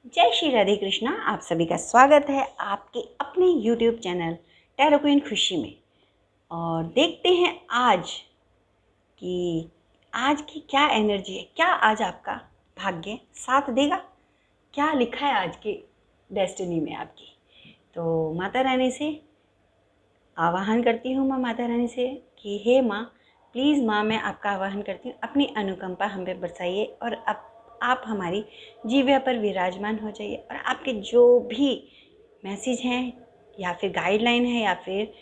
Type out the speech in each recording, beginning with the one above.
जय श्री राधे कृष्णा। आप सभी का स्वागत है आपके अपने YouTube चैनल टैरो क्वीन खुशी में। और देखते हैं आज की क्या एनर्जी है, क्या आज आपका भाग्य साथ देगा, क्या लिखा है आज के डेस्टिनी में आपकी। तो माता रानी से आवाहन करती हूँ, मैं माता रानी से कि हे माँ, प्लीज़ माँ, मैं आपका आवाहन करती हूँ, अपनी अनुकंपा हम पे बरसाइए और आप हमारी जीव्या पर विराजमान हो जाइए। और आपके जो भी मैसेज हैं या फिर गाइडलाइन है या फिर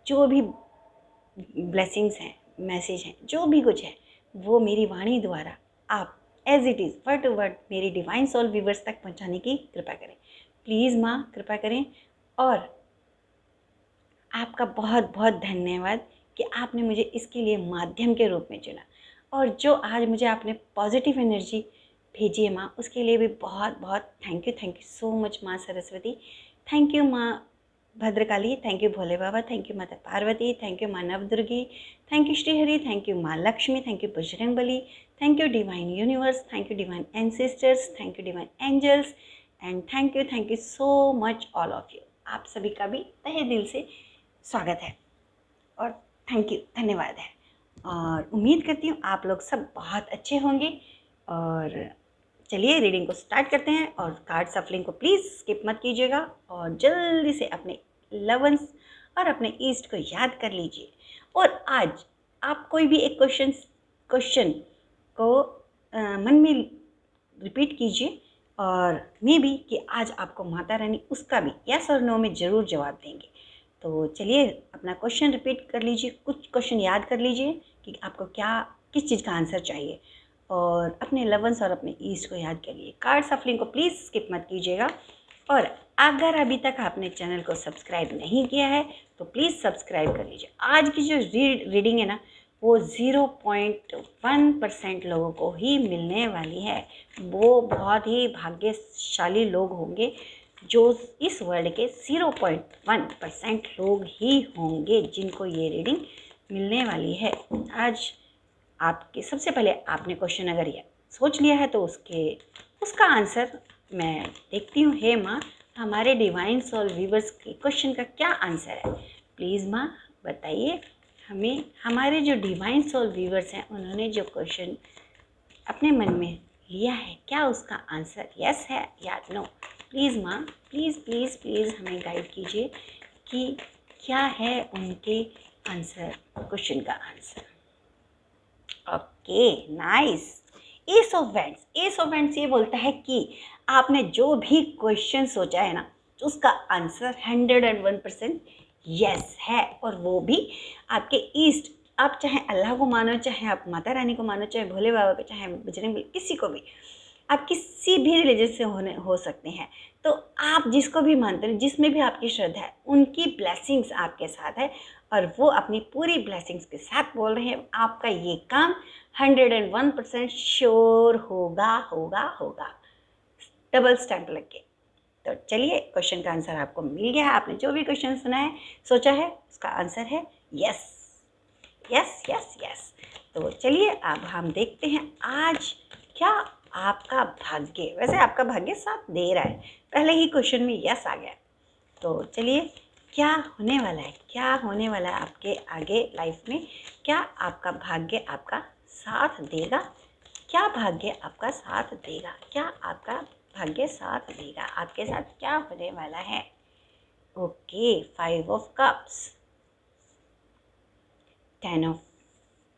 जो भी ब्लेसिंग्स हैं, मैसेज हैं, जो भी कुछ है, वो मेरी वाणी द्वारा आप as it is word to word मेरी डिवाइन सोल व्यूवर्स तक पहुँचाने की कृपा करें। प्लीज़ माँ, कृपा करें। और आपका बहुत बहुत धन्यवाद कि आपने मुझे इसके लिए माध्यम के रूप में चुना। और जो आज मुझे आपने पॉजिटिव एनर्जी भेजी है माँ, उसके लिए भी बहुत बहुत थैंक यू सो मच माँ सरस्वती। थैंक यू माँ Bhadrakali, thank you Bhole Baba, thank you माता पार्वती, थैंक यू माँ Navdurgi, thank you Shrihari, thank you माँ Lakshmi, thank you Bajrang Bali, thank you divine universe, thank you divine ancestors, thank you divine angels and thank you so much all of you. आप सभी का भी तहे दिल से स्वागत है और थैंक यू, धन्यवाद है। और उम्मीद करती हूँ आप लोग सब बहुत अच्छे होंगे। और चलिए रीडिंग को स्टार्ट करते हैं। और कार्ड सफलिंग को प्लीज़ स्किप मत कीजिएगा और जल्दी से अपने लवंस और अपने ईस्ट को याद कर लीजिए। और आज आप कोई भी एक क्वेश्चन को मन में रिपीट कीजिए और मे बी कि आज आपको माता रानी उसका भी यस और नो में ज़रूर जवाब देंगे। तो चलिए अपना क्वेश्चन रिपीट कर लीजिए, कुछ क्वेश्चन याद कर लीजिए कि आपको किस चीज़ का आंसर चाहिए। और अपने लवंस और अपने ईस्ट को याद करिए। कार्ड सफलिंग को प्लीज़ स्किप मत कीजिएगा। और अगर अभी तक आपने चैनल को सब्सक्राइब नहीं किया है तो प्लीज़ सब्सक्राइब कर लीजिए। आज की जो रीडिंग है ना, वो 0.1% लोगों को ही मिलने वाली है। वो बहुत ही भाग्यशाली लोग होंगे जो इस वर्ल्ड के 0.1% लोग ही होंगे जिनको ये रीडिंग मिलने वाली है आज। आपके सबसे पहले आपने क्वेश्चन अगर ये सोच लिया है तो उसका आंसर मैं देखती हूँ। हे माँ, हमारे डिवाइन सोल व्यूवर्स के क्वेश्चन का क्या आंसर है? प्लीज़ माँ बताइए हमें। हमारे जो डिवाइन सोल व्यूवर्स हैं उन्होंने जो क्वेश्चन अपने मन में लिया है, क्या उसका आंसर यस है या नो? प्लीज़ माँ, प्लीज़ प्लीज़ प्लीज़ हमें गाइड कीजिए कि क्या है उनके आंसर, क्वेश्चन का answer. Okay, nice. S of vents ये बोलता है कि आपने जो भी क्वेश्चन सोचा है ना, उसका आंसर 101% यस है। और वो भी आपके ईस्ट, आप चाहे अल्लाह को मानो, चाहे आप माता रानी को मानो, चाहे भोले बाबा को, चाहे बजरंग बली, किसी को भी, आप किसी भी रिलीजन से हो सकते हैं। तो आप जिसको भी मानते हैं, जिसमें भी आपकी श्रद्धा है, उनकी ब्लेसिंग्स आपके साथ है। और वो अपनी पूरी ब्लेसिंग्स के साथ बोल रहे हैं आपका ये काम 101% श्योर होगा होगा होगा, डबल स्टैंप लग के। तो चलिए, क्वेश्चन का आंसर आपको मिल गया है। आपने जो भी क्वेश्चन सुना है, सोचा है, उसका आंसर है यस यस यस यस। तो चलिए अब हम देखते हैं आज क्या आपका भाग्य, वैसे आपका भाग्य साथ दे रहा है, पहले ही क्वेश्चन में यस आ गया। तो चलिए, क्या होने वाला है, क्या होने वाला है आपके आगे लाइफ में? क्या आपका भाग्य आपका साथ देगा? क्या भाग्य आपका साथ देगा? क्या आपका भाग्य साथ देगा? आपके साथ क्या होने वाला है? Okay, 5 of cups, 10 of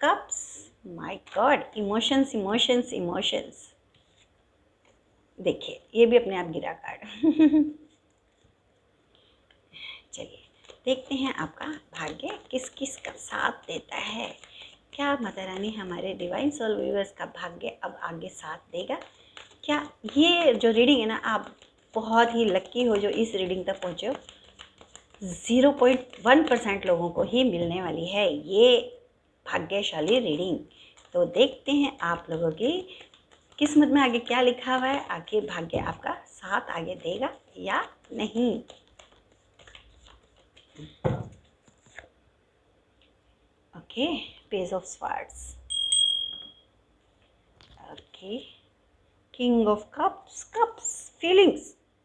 cups, my God, emotions emotions emotions. देखिए, ये भी अपने आप गिरा कार्ड। चलिए देखते हैं आपका भाग्य किस किस का साथ देता है। क्या माता रानी हमारे डिवाइन सोल व्यूअर्स का भाग्य अब आगे साथ देगा? क्या ये जो रीडिंग है ना, आप बहुत ही लक्की हो जो इस रीडिंग तक पहुँचे हो। 0.1% लोगों को ही मिलने वाली है ये भाग्यशाली रीडिंग। तो देखते हैं आप लोगों की किस्मत में आगे क्या लिखा हुआ है, आगे भाग्य आपका साथ आगे देगा या नहीं। Okay, page of swords. Okay, king of cups, cups feelings,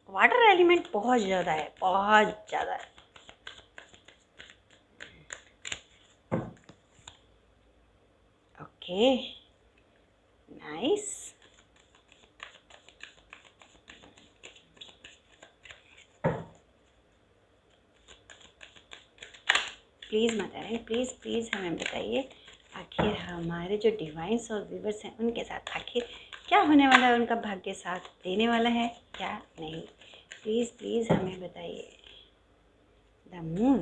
water element बहुत ज़्यादा है, बहुत ज़्यादा है। Okay, nice. Please Mata Rani, please please हमें बताइए आखिर हमारे जो डिवाइन्स और व्यूवर्स हैं उनके साथ आखिर क्या होने वाला है, उनका भाग्य साथ देने वाला है या नहीं। प्लीज़ प्लीज़ हमें बताइए। The moon,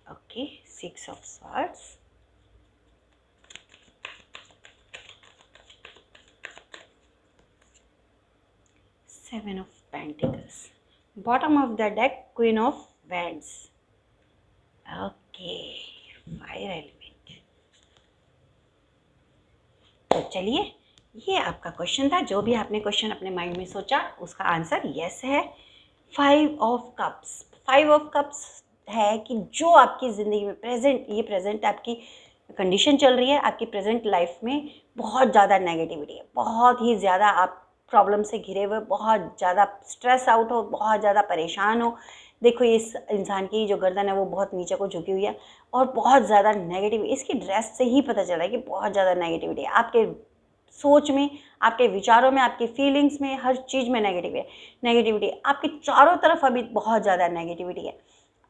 okay, 6 of swords, Seven of Pentacles, bottom of the deck Queen of Wands, okay, fire element. तो चलिए, ये आपका क्वेश्चन था। जो भी आपने क्वेश्चन अपने माइंड में सोचा उसका आंसर यस है। 5 ऑफ कप्स, 5 ऑफ कप्स है कि जो आपकी ज़िंदगी में प्रेजेंट आपकी कंडीशन चल रही है, आपकी प्रेजेंट लाइफ में बहुत ज़्यादा नेगेटिविटी है, बहुत ही ज़्यादा आप प्रॉब्लम से घिरे हुए, बहुत ज़्यादा स्ट्रेस आउट हो, बहुत ज़्यादा परेशान हो। देखो इस इंसान की जो गर्दन है वो बहुत नीचे को झुकी हुई है और बहुत ज़्यादा नेगेटिव, इसकी ड्रेस से ही पता चला है कि बहुत ज़्यादा नेगेटिविटी है आपके सोच में, आपके विचारों में, आपकी फीलिंग्स में, हर चीज़ में नेगेटिविटी आपके चारों तरफ अभी बहुत ज़्यादा नेगेटिविटी है।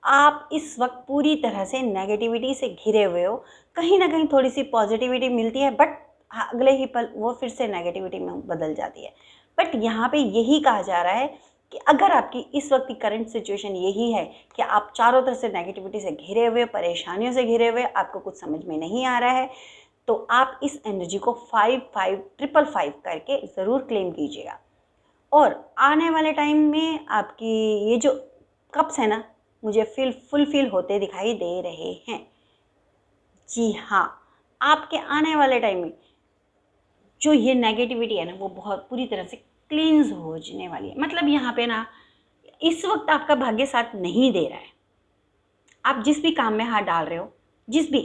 आप इस वक्त पूरी तरह से नेगेटिविटी से घिरे हुए हो। कहीं ना कहीं थोड़ी सी पॉजिटिविटी मिलती है बट अगले ही पल वो फिर से नेगेटिविटी में बदल जाती है। बट यहाँ पे यही कहा जा रहा है कि अगर आपकी इस वक्त की करंट सिचुएशन यही है कि आप चारों तरफ से नेगेटिविटी से घिरे हुए, परेशानियों से घिरे हुए, आपको कुछ समझ में नहीं आ रहा है, तो आप इस एनर्जी को 5-5-5-5 करके ज़रूर क्लेम कीजिएगा। और आने वाले टाइम में आपकी ये जो कप्स है ना, मुझे फुलफिल होते दिखाई दे रहे हैं। जी हाँ, आपके आने वाले टाइम में जो ये नेगेटिविटी है ना वो बहुत पूरी तरह से क्लींस हो जाने वाली है। मतलब यहाँ पे ना इस वक्त आपका भाग्य साथ नहीं दे रहा है। आप जिस भी काम में हाथ डाल रहे हो, जिस भी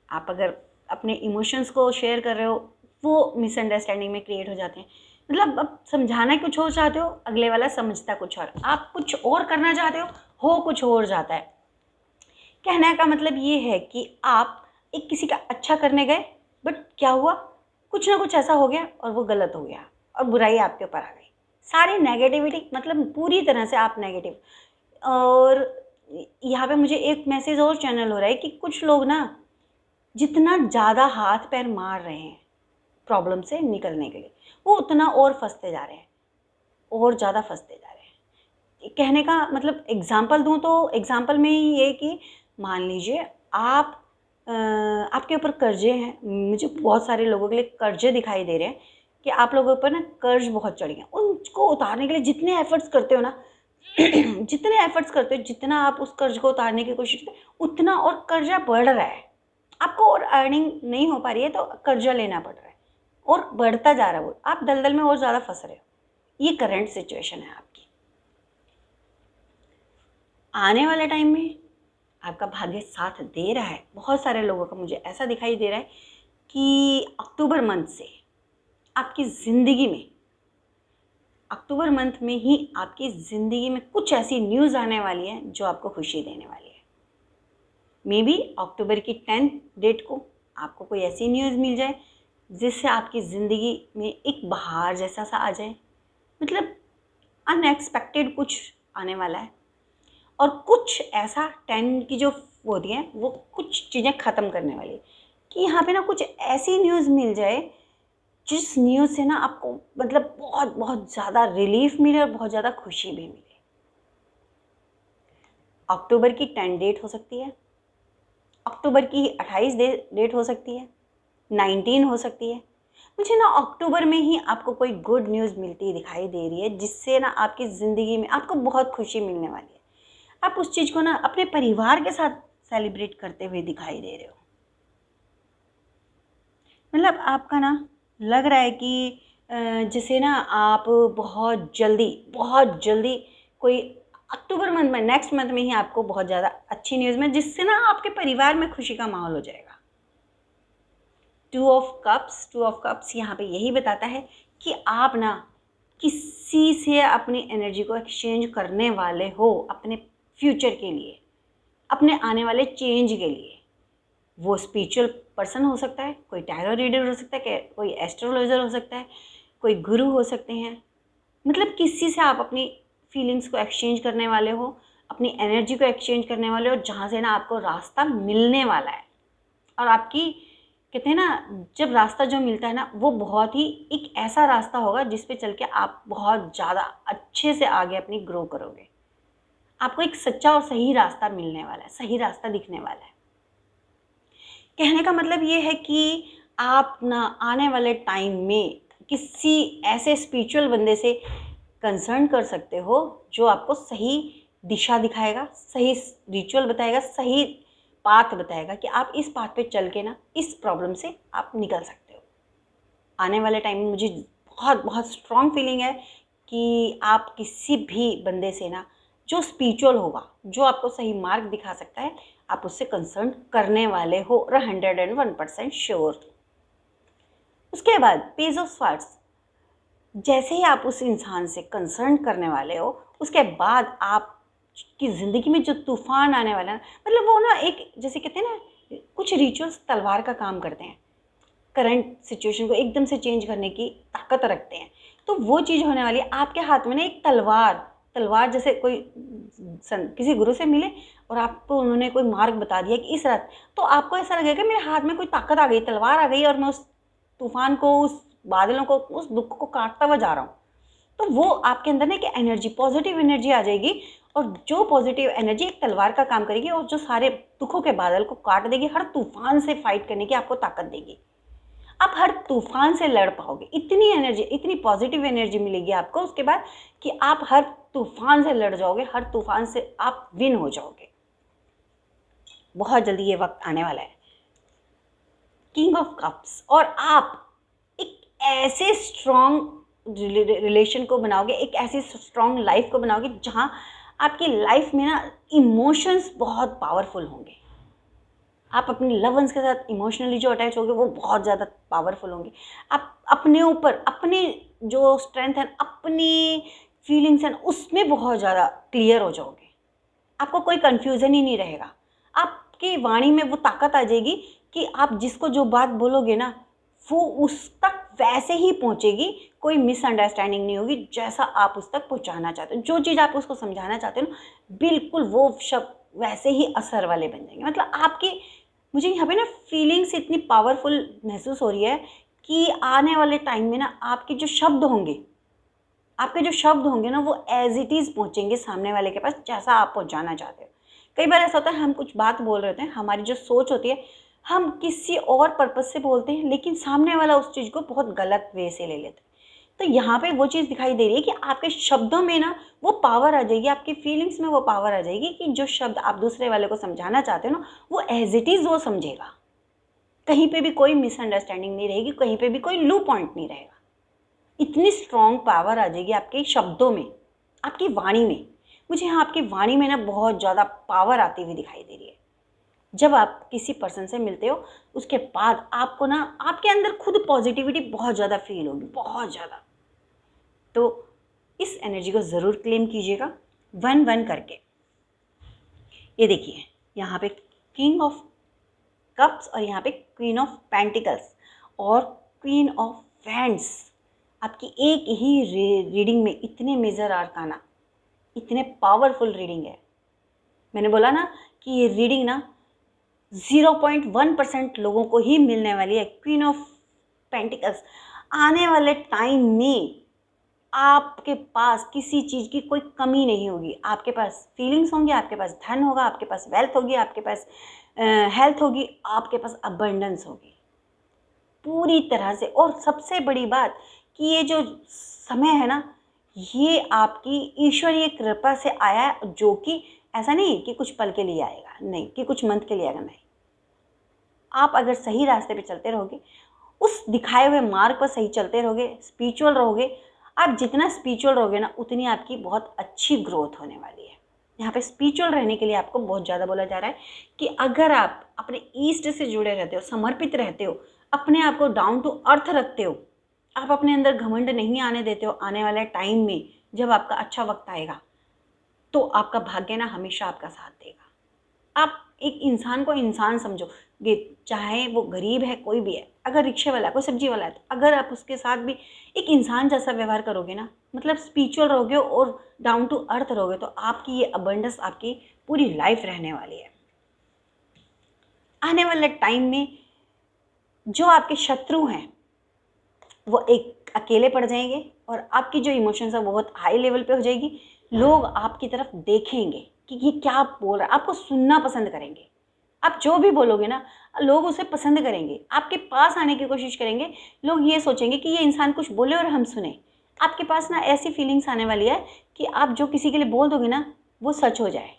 आप अगर अपने इमोशंस को शेयर कर रहे हो, वो मिसअंडरस्टैंडिंग में क्रिएट हो जाते हैं। मतलब अब समझाना कुछ और चाहते हो, अगले वाला समझता कुछ और, आप कुछ और करना चाहते हो कुछ और जाता है। कहने का मतलब ये है कि आप एक किसी का अच्छा करने गए बट क्या हुआ, कुछ ना कुछ ऐसा हो गया और वो गलत हो गया और बुराई आपके ऊपर आ गई। सारी नेगेटिविटी, मतलब पूरी तरह से आप नेगेटिव। और यहाँ पे मुझे एक मैसेज और चैनल हो रहा है कि कुछ लोग ना जितना ज़्यादा हाथ पैर मार रहे हैं प्रॉब्लम से निकलने के लिए, वो उतना और फंसते जा रहे हैं, और ज़्यादा फंसते जा रहे हैं। कहने का मतलब एग्जाम्पल दूँ तो एग्जाम्पल में ये कि मान लीजिए आप आपके ऊपर कर्जे हैं, मुझे बहुत सारे लोगों के लिए कर्जे दिखाई दे रहे हैं कि आप लोगों पर ना कर्ज बहुत चढ़ गए, उनको उतारने के लिए जितने एफर्ट्स करते हो ना जितने एफर्ट्स करते हो, जितना आप उस कर्ज को उतारने की कोशिश करते हो उतना और कर्जा बढ़ रहा है। आपको और अर्निंग नहीं हो पा रही है तो कर्जा लेना पड़ रहा है और बढ़ता जा रहा है, वो आप दलदल में और ज़्यादा फंस रहे हो। ये करंट सिचुएशन है आपकी। आने वाले टाइम में आपका भाग्य साथ दे रहा है। बहुत सारे लोगों का मुझे ऐसा दिखाई दे रहा है कि अक्टूबर मंथ से आपकी ज़िंदगी में, अक्टूबर मंथ में ही आपकी ज़िंदगी में कुछ ऐसी न्यूज़ आने वाली है जो आपको खुशी देने वाली है। मे बी अक्टूबर की 10 डेट को आपको कोई ऐसी न्यूज़ मिल जाए जिससे आपकी ज़िंदगी में एक बहार जैसा सा आ जाए। मतलब अनएक्सपेक्टेड कुछ आने वाला है। और कुछ ऐसा 10 की जो होती है वो कुछ चीज़ें ख़त्म करने वाली है कि यहाँ पे ना कुछ ऐसी न्यूज़ मिल जाए जिस न्यूज़ से ना आपको मतलब बहुत बहुत ज़्यादा रिलीफ मिले और बहुत ज़्यादा खुशी भी मिले। अक्टूबर की 10 डेट हो सकती है, अक्टूबर की 28 डेट हो सकती है, 19 हो सकती है। मुझे ना अक्टूबर में ही आपको कोई गुड न्यूज़ मिलती दिखाई दे रही है जिससे ना आपकी ज़िंदगी में आपको बहुत खुशी मिलने वाली है। आप उस चीज़ को ना अपने परिवार के साथ सेलिब्रेट करते हुए दिखाई दे रहे हो। मतलब आपका ना लग रहा है कि जैसे ना आप बहुत जल्दी कोई अक्टूबर मंथ में, नेक्स्ट मंथ में ही आपको बहुत ज़्यादा अच्छी न्यूज़ में, जिससे ना आपके परिवार में खुशी का माहौल हो जाएगा। टू ऑफ कप्स यहाँ पे यही बताता है कि आप ना किसी से अपनी एनर्जी को एक्सचेंज करने वाले हो अपने फ्यूचर के लिए, अपने आने वाले चेंज के लिए। वो स्पिरिचुअल पर्सन हो सकता है, कोई टैरो रीडर हो सकता है, कोई एस्ट्रोलॉजर हो सकता है, कोई गुरु हो सकते हैं। मतलब किसी से आप अपनी फीलिंग्स को एक्सचेंज करने वाले हो, अपनी एनर्जी को एक्सचेंज करने वाले हो, जहाँ से ना आपको रास्ता मिलने वाला है। और आपकी, कहते हैं ना, जब रास्ता जो मिलता है ना, वो बहुत ही एक ऐसा रास्ता होगा जिस पे चल के आप बहुत ज़्यादा अच्छे से आगे अपनी ग्रो करोगे। आपको एक सच्चा और सही रास्ता मिलने वाला है, सही रास्ता दिखने वाला है। कहने का मतलब ये है कि आप ना आने वाले टाइम में किसी ऐसे स्पिरिचुअल बंदे से कंसर्न कर सकते हो जो आपको सही दिशा दिखाएगा, सही रिचुअल बताएगा, सही पाथ बताएगा कि आप इस पाथ पे चल के ना इस प्रॉब्लम से आप निकल सकते हो। आने वाले टाइम में मुझे बहुत बहुत स्ट्रॉन्ग फीलिंग है कि आप किसी भी बंदे से ना, जो स्पिरिचुअल होगा, जो आपको सही मार्ग दिखा सकता है, आप उससे कंसर्न करने वाले हो, और 101% श्योर। उसके बाद पेज ऑफ स्वार्ड्स, जैसे ही आप उस इंसान से कंसर्न करने वाले हो, उसके बाद आपकी ज़िंदगी में जो तूफान आने वाला है, मतलब वो ना एक, जैसे कहते हैं ना, कुछ रिचुअल्स तलवार का काम करते हैं, करंट सिचुएशन को एकदम से चेंज करने की ताकत रखते हैं। तो वो चीज़ होने वाली है। आपके हाथ में ना एक तलवार जैसे कोई किसी गुरु से मिले और आपको उन्होंने कोई मार्ग बता दिया कि इस रात, तो आपको ऐसा लगेगा मेरे हाथ में कोई ताकत आ गई, तलवार आ गई, और मैं उस तूफान को, उस बादलों को, उस दुख को काटता हुआ जा रहा हूँ। तो वो आपके अंदर ना एक एनर्जी, पॉजिटिव एनर्जी आ जाएगी, और जो पॉजिटिव एनर्जी एक तलवार का काम करेगी और जो सारे दुखों के बादल को काट देगी, हर तूफान से फाइट करने की आपको ताकत देगी। आप हर तूफान से लड़ पाओगे। इतनी एनर्जी, इतनी पॉजिटिव एनर्जी मिलेगी आपको उसके बाद कि आप हर तूफान से लड़ जाओगे, हर तूफान से आप विन हो जाओगे। बहुत जल्दी ये वक्त आने वाला है। किंग ऑफ कप्स, और आप एक ऐसे स्ट्रॉन्ग रिलेशन को बनाओगे, एक ऐसी स्ट्रॉन्ग लाइफ को बनाओगे जहाँ आपकी लाइफ में ना इमोशंस बहुत पावरफुल होंगे। आप अपने लव वंस के साथ इमोशनली जो अटैच होंगे वो बहुत ज़्यादा पावरफुल होंगे। आप अपने ऊपर, अपने जो स्ट्रेंथ है, अपनी फीलिंग्स हैं, उसमें बहुत ज़्यादा क्लियर हो जाओगे। आपको कोई कन्फ्यूज़न ही नहीं रहेगा। आपकी वाणी में वो ताकत आ जाएगी कि आप जिसको जो बात बोलोगे ना, वो उस तक वैसे ही पहुँचेगी, कोई मिसअंडरस्टैंडिंग नहीं होगी। जैसा आप उस तक पहुँचाना चाहते हो, जो चीज़ आप उसको समझाना चाहते हो ना, बिल्कुल वो शब्द वैसे ही असर वाले बन जाएंगे। मतलब आपकी, मुझे यहाँ पे ना फीलिंग्स इतनी पावरफुल महसूस हो रही है कि आने वाले टाइम में ना आपके जो शब्द होंगे ना, वो एज इट इज़ पहुँचेंगे सामने वाले के पास, जैसा आप पहुँचाना चाहते हो। कई बार ऐसा होता है, हम कुछ बात बोल रहे होते हैं, हमारी जो सोच होती है, हम किसी और पर्पज़ से बोलते हैं, लेकिन सामने वाला उस चीज़ को बहुत गलत वे से ले लेता है। तो यहाँ पे वो चीज़ दिखाई दे रही है कि आपके शब्दों में ना वो पावर आ जाएगी, आपकी फीलिंग्स में वो पावर आ जाएगी कि जो शब्द आप दूसरे वाले को समझाना चाहते हो ना, वो एज इट इज़ वो समझेगा। कहीं पे भी कोई मिसअंडरस्टैंडिंग नहीं रहेगी, कहीं पे भी कोई लू पॉइंट नहीं रहेगा। इतनी स्ट्रॉन्ग पावर आ जाएगी आपके शब्दों में, आपकी वाणी में। मुझे यहाँ आपकी वाणी में ना बहुत ज़्यादा पावर आती हुई दिखाई दे रही है। जब आप किसी पर्सन से मिलते हो, उसके बाद आपको ना, आपके अंदर खुद पॉजिटिविटी बहुत ज़्यादा फील होगी, बहुत ज़्यादा। तो इस एनर्जी को ज़रूर क्लेम कीजिएगा 1-1 करके। ये देखिए, यहाँ पे किंग ऑफ कप्स और यहाँ पे क्वीन ऑफ पेंटिकल्स और क्वीन ऑफ वैंड्स। आपकी एक ही रीडिंग में इतने मेजर आर्काना, इतने पावरफुल रीडिंग है। मैंने बोला ना कि ये रीडिंग ना 0.1% लोगों को ही मिलने वाली है। क्वीन ऑफ पेंटिकल्स, आने वाले टाइम में आपके पास किसी चीज़ की कोई कमी नहीं होगी। आपके पास फीलिंग्स होंगी, आपके पास धन होगा, आपके पास वेल्थ होगी, आपके पास हेल्थ होगी, आपके पास अबंडेंस होगी पूरी तरह से। और सबसे बड़ी बात कि ये जो समय है ना, ये आपकी ईश्वरीय कृपा से आया है, जो कि ऐसा नहीं कि कुछ पल के लिए आएगा, नहीं कि कुछ मंथ के लिए आएगा, नहीं। आप अगर सही रास्ते पे चलते रहोगे, उस दिखाए हुए मार्ग पर सही चलते रहोगे, स्पिरिचुअल रहोगे, आप जितना स्पिरिचुअल रहोगे ना, उतनी आपकी बहुत अच्छी ग्रोथ होने वाली है। यहाँ पे स्पिरिचुअल रहने के लिए आपको बहुत ज़्यादा बोला जा रहा है कि अगर आप अपने ईस्ट से जुड़े रहते हो, समर्पित रहते हो, अपने आप को डाउन टू अर्थ रखते हो, आप अपने अंदर घमंड नहीं आने देते हो, आने वाले टाइम में जब आपका अच्छा वक्त आएगा तो आपका भाग्य ना हमेशा आपका साथ देगा। आप एक इंसान को इंसान समझोगे, चाहे वो गरीब है, कोई भी है, अगर रिक्शे वाला है, कोई सब्जी वाला है, तो अगर आप उसके साथ भी एक इंसान जैसा व्यवहार करोगे ना, मतलब स्पिरिचुअल रहोगे और डाउन टू अर्थ रहोगे, तो आपकी ये अबंडेंस आपकी पूरी लाइफ रहने वाली है। आने वाले टाइम में जो आपके शत्रु हैं वो एक अकेले पड़ जाएंगे और आपकी जो इमोशंस है वो बहुत हाई लेवल पे हो जाएगी। लोग आपकी तरफ देखेंगे कि ये क्या बोल रहा है, आपको सुनना पसंद करेंगे। आप जो भी बोलोगे ना, लोग उसे पसंद करेंगे, आपके पास आने की कोशिश करेंगे। लोग ये सोचेंगे कि ये इंसान कुछ बोले और हम सुने। आपके पास ना ऐसी फीलिंग्स आने वाली है कि आप जो किसी के लिए बोल दोगे ना वो सच हो जाए।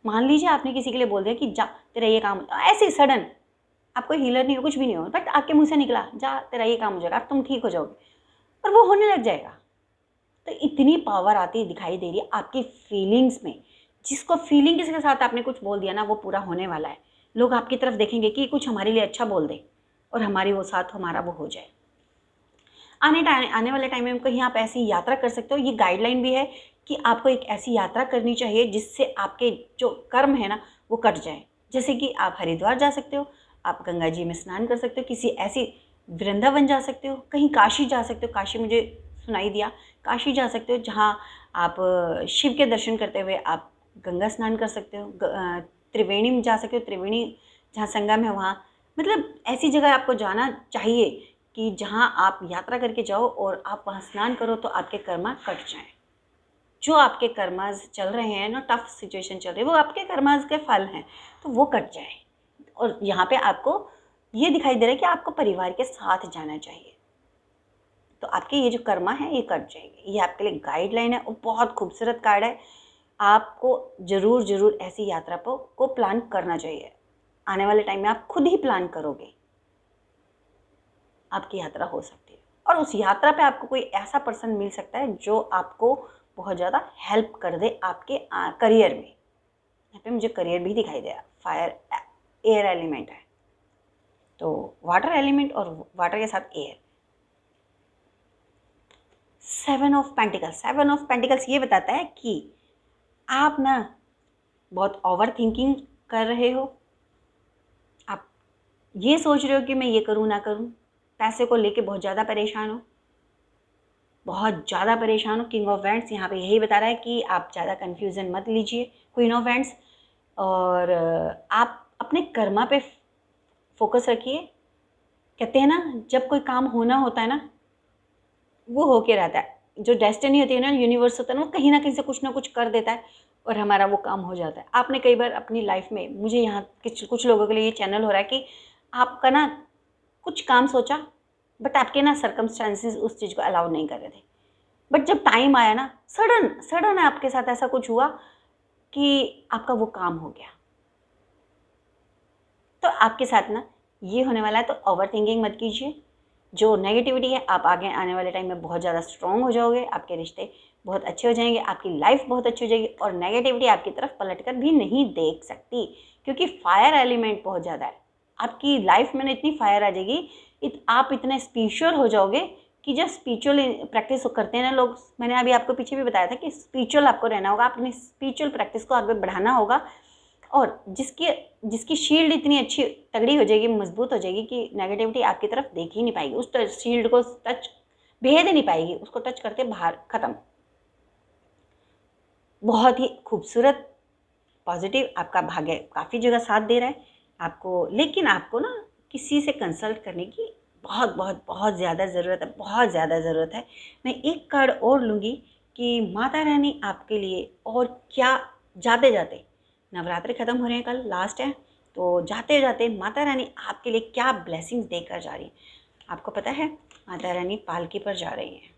मान लीजिए आपने किसी के लिए बोल दिया कि जा तेरा ये काम, ऐसे सडन, आप कोई हीलर नहीं हो, कुछ भी नहीं हो, बट आपके मुंह से निकला जा तेरा ये काम हो जाएगा, अब तुम ठीक हो जाओगे, और वो होने लग जाएगा। तो इतनी पावर आती दिखाई दे रही है आपकी फीलिंग्स में। जिसको फीलिंग किसी के साथ आपने कुछ बोल दिया ना वो पूरा होने वाला है। लोग आपकी तरफ देखेंगे कि कुछ हमारे लिए अच्छा बोल दे और हमारी वो साथ हमारा वो हो जाए। आने वाले टाइम में कहीं आप ऐसी यात्रा कर सकते हो। ये गाइडलाइन भी है कि आपको एक ऐसी यात्रा करनी चाहिए जिससे आपके जो कर्म है ना वो कट जाए। जैसे कि आप हरिद्वार जा सकते हो, आप गंगा जी में स्नान कर सकते हो, किसी ऐसी वृंदावन जा सकते हो, कहीं काशी जा सकते हो, काशी मुझे सुनाई दिया, काशी जा सकते हो जहाँ आप शिव के दर्शन करते हुए आप गंगा स्नान कर सकते हो। त्रिवेणी में जा सकते हो, त्रिवेणी जहाँ संगम है वहाँ, मतलब ऐसी जगह आपको जाना चाहिए कि जहाँ आप यात्रा करके जाओ और आप वहाँ स्नान करो तो आपके कर्मा कट जाएं। जो आपके कर्मास चल रहे हैं ना, टफ सिचुएशन चल रही है, वो आपके कर्मास के फल हैं, तो वो कट जाए। और यहाँ पे आपको ये दिखाई दे रहा है कि आपको परिवार के साथ जाना चाहिए, तो आपके ये जो कर्मा है ये कट जाएंगे। ये आपके लिए गाइडलाइन है और बहुत खूबसूरत कार्ड है। आपको ज़रूर ज़रूर ऐसी यात्रा को प्लान करना चाहिए। आने वाले टाइम में आप खुद ही प्लान करोगे, आपकी यात्रा हो सकती है। और उस यात्रा पे आपको कोई ऐसा पर्सन मिल सकता है जो आपको बहुत ज़्यादा हेल्प कर दे आपके करियर में। यहाँ पे मुझे करियर भी दिखाई दिया। फायर एयर एलिमेंट है, तो वाटर एलिमेंट और वाटर के साथ एयर। 7 ऑफ पेंटिकल्स ये बताता है कि आप ना बहुत ओवर थिंकिंग कर रहे हो। आप ये सोच रहे हो कि मैं ये करूँ ना करूँ, पैसे को लेके बहुत ज़्यादा परेशान हो, बहुत ज़्यादा परेशान हो। किंग ऑफ वैंड्स यहाँ पे यही बता रहा है कि आप ज़्यादा कन्फ्यूज़न मत लीजिए, क्वीन ऑफ वैंड्स। और आप अपने कर्मा पे फोकस रखिए। कहते हैं ना जब कोई काम होना होता है ना वो होके रहता है। जो डेस्टिनी होती है ना, यूनिवर्स होता है ना, वो कहीं ना कहीं से कुछ ना कुछ कर देता है और हमारा वो काम हो जाता है। आपने कई बार अपनी लाइफ में, मुझे यहाँ कुछ लोगों के लिए ये चैनल हो रहा है कि आपका ना कुछ काम सोचा बट आपके ना सर्कमस्टांसिस उस चीज़ को अलाउ नहीं कर रहे थे, बट जब टाइम आया ना सडन सडन आपके साथ ऐसा कुछ हुआ कि आपका वो काम हो गया। तो आपके साथ ना ये होने वाला है, तो ओवर थिंकिंग मत कीजिए। जो नेगेटिविटी है, आप आगे आने वाले टाइम में बहुत ज़्यादा स्ट्रॉन्ग हो जाओगे, आपके रिश्ते बहुत अच्छे हो जाएंगे, आपकी लाइफ बहुत अच्छी हो जाएगी और नेगेटिविटी आपकी तरफ पलट कर भी नहीं देख सकती, क्योंकि फायर एलिमेंट बहुत ज़्यादा है आपकी लाइफ में ना। इतनी फायर आ जाएगी, आप इतने स्पिरिचुअल हो जाओगे कि जब स्पिरिचुअल प्रैक्टिस करते हैं ना लोग, मैंने अभी आपको पीछे भी बताया था कि स्पिरिचुअल आपको रहना होगा, अपनी स्पिरिचुअल प्रैक्टिस को आगे बढ़ाना होगा। और जिसकी शील्ड इतनी अच्छी तगड़ी हो जाएगी, मजबूत हो जाएगी कि नेगेटिविटी आपकी तरफ देख ही नहीं पाएगी, उस शील्ड को टच भेद नहीं पाएगी, उसको टच करते बाहर खत्म। बहुत ही खूबसूरत पॉजिटिव आपका भाग्य काफ़ी जगह साथ दे रहा है आपको, लेकिन आपको ना किसी से कंसल्ट करने की बहुत बहुत बहुत ज़्यादा ज़रूरत है, बहुत ज़्यादा ज़रूरत है। मैं एक कार्ड और लूँगी कि माता रानी आपके लिए और क्या, जाते जाते नवरात्रि ख़त्म हो रहे हैं, कल लास्ट है, तो जाते जाते माता रानी आपके लिए क्या ब्लेसिंग्स देकर जा रही है। आपको पता है माता रानी पालकी पर जा रही हैं।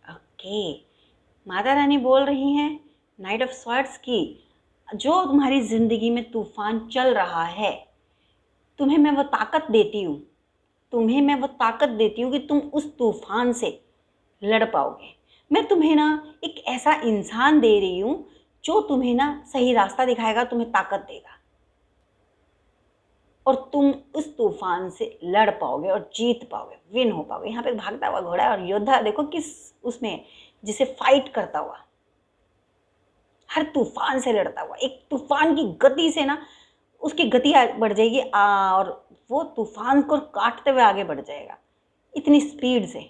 ओके, माता रानी बोल रही हैं नाइट ऑफ स्वॉर्ड्स की, जो तुम्हारी ज़िंदगी में तूफान चल रहा है, तुम्हें मैं वो ताकत देती हूँ, तुम्हें मैं वो ताकत देती हूँ कि तुम उस तूफान से लड़ पाओगे। मैं तुम्हें ना एक ऐसा इंसान दे रही हूँ जो तुम्हें ना सही रास्ता दिखाएगा, तुम्हें ताकत देगा और तुम उस तूफान से लड़ पाओगे और जीत पाओगे, विन हो पाओगे। यहाँ पे भागता हुआ घोड़ा है और योद्धा देखो किस उसमें है, जिसे फाइट करता हुआ, हर तूफान से लड़ता हुआ, एक तूफान की गति से ना उसकी गति बढ़ जाएगी और वो तूफान को काटते हुए आगे बढ़ जाएगा इतनी स्पीड से।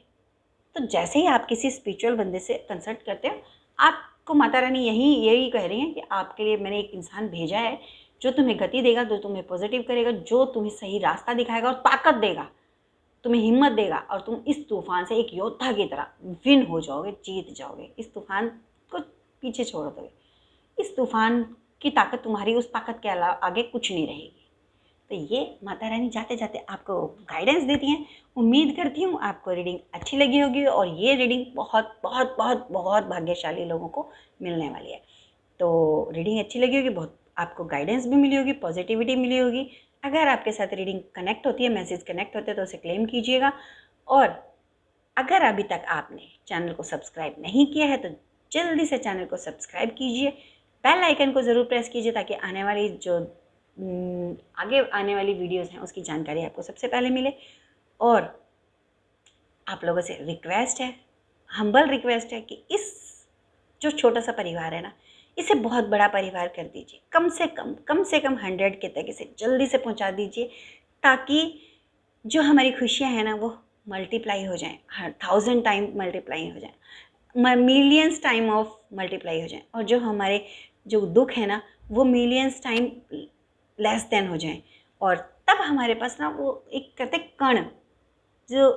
तो जैसे ही आप किसी स्पिरिचुअल बंदे से कंसल्ट करते हो, आपको माता रानी यही कह रही हैं कि आपके लिए मैंने एक इंसान भेजा है जो तुम्हें गति देगा, जो तुम्हें पॉजिटिव करेगा, जो तुम्हें सही रास्ता दिखाएगा और ताकत देगा, तुम्हें हिम्मत देगा और तुम इस तूफान से एक योद्धा की तरह विन हो जाओगे, जीत जाओगे, इस तूफान को पीछे छोड़ दोगे। इस तूफान की ताकत तुम्हारी उस ताकत के अलावा आगे कुछ नहीं रहेगी। तो ये माता रानी जाते जाते आपको गाइडेंस देती हैं। उम्मीद करती हूँ आपको रीडिंग अच्छी लगी होगी और ये रीडिंग बहुत बहुत बहुत बहुत भाग्यशाली लोगों को मिलने वाली है। तो रीडिंग अच्छी लगी होगी, बहुत आपको गाइडेंस भी मिली होगी, पॉजिटिविटी मिली होगी। अगर आपके साथ रीडिंग कनेक्ट होती है, मैसेज कनेक्ट होते हैं तो उसे क्लेम कीजिएगा। और अगर अभी तक आपने चैनल को सब्सक्राइब नहीं किया है तो जल्दी से चैनल को सब्सक्राइब कीजिए, बेल आइकन को ज़रूर प्रेस कीजिए ताकि आने वाली जो आगे आने वाली वीडियोस हैं उसकी जानकारी आपको सबसे पहले मिले। और आप लोगों से रिक्वेस्ट है, हम्बल रिक्वेस्ट है कि इस जो छोटा सा परिवार है ना, इसे बहुत बड़ा परिवार कर दीजिए। कम से कम 100 के तक इसे जल्दी से पहुंचा दीजिए ताकि जो हमारी खुशियां हैं ना वो मल्टीप्लाई हो जाएं, 1000 टाइम मल्टीप्लाई हो जाएं, मिलियंस टाइम ऑफ मल्टीप्लाई हो जाएं, और जो हमारे जो दुख है ना वो मिलियंस टाइम लेस देन हो जाएं। और तब हमारे पास ना वो एक कहते कण, जो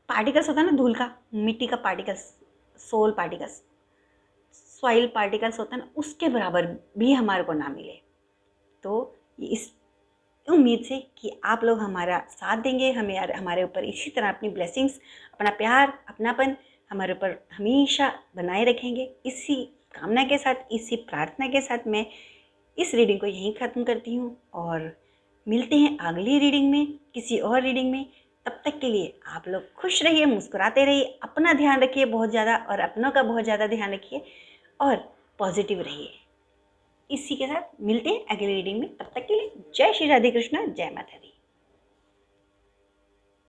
पार्टिकल्स होता है ना, धूल का, मिट्टी का particles, soul particles, soil particles होता है ना, उसके बराबर भी हमारे को ना मिले। तो इस उम्मीद से कि आप लोग हमारा साथ देंगे, हमें हमारे ऊपर इसी तरह अपनी ब्लेसिंग्स, अपना प्यार, अपनापन हमारे ऊपर हमेशा बनाए रखेंगे, इसी कामना के साथ, इसी प्रार्थना के साथ मैं इस रीडिंग को यहीं ख़त्म करती हूँ और मिलते हैं अगली रीडिंग में, किसी और रीडिंग में। तब तक के लिए आप लोग खुश रहिए, मुस्कुराते रहिए, अपना ध्यान रखिए बहुत ज़्यादा और अपनों का बहुत ज़्यादा ध्यान रखिए और पॉजिटिव रहिए। इसी के साथ मिलते हैं अगली रीडिंग में। तब तक के लिए जय श्री राधे कृष्णा, जय माता दी।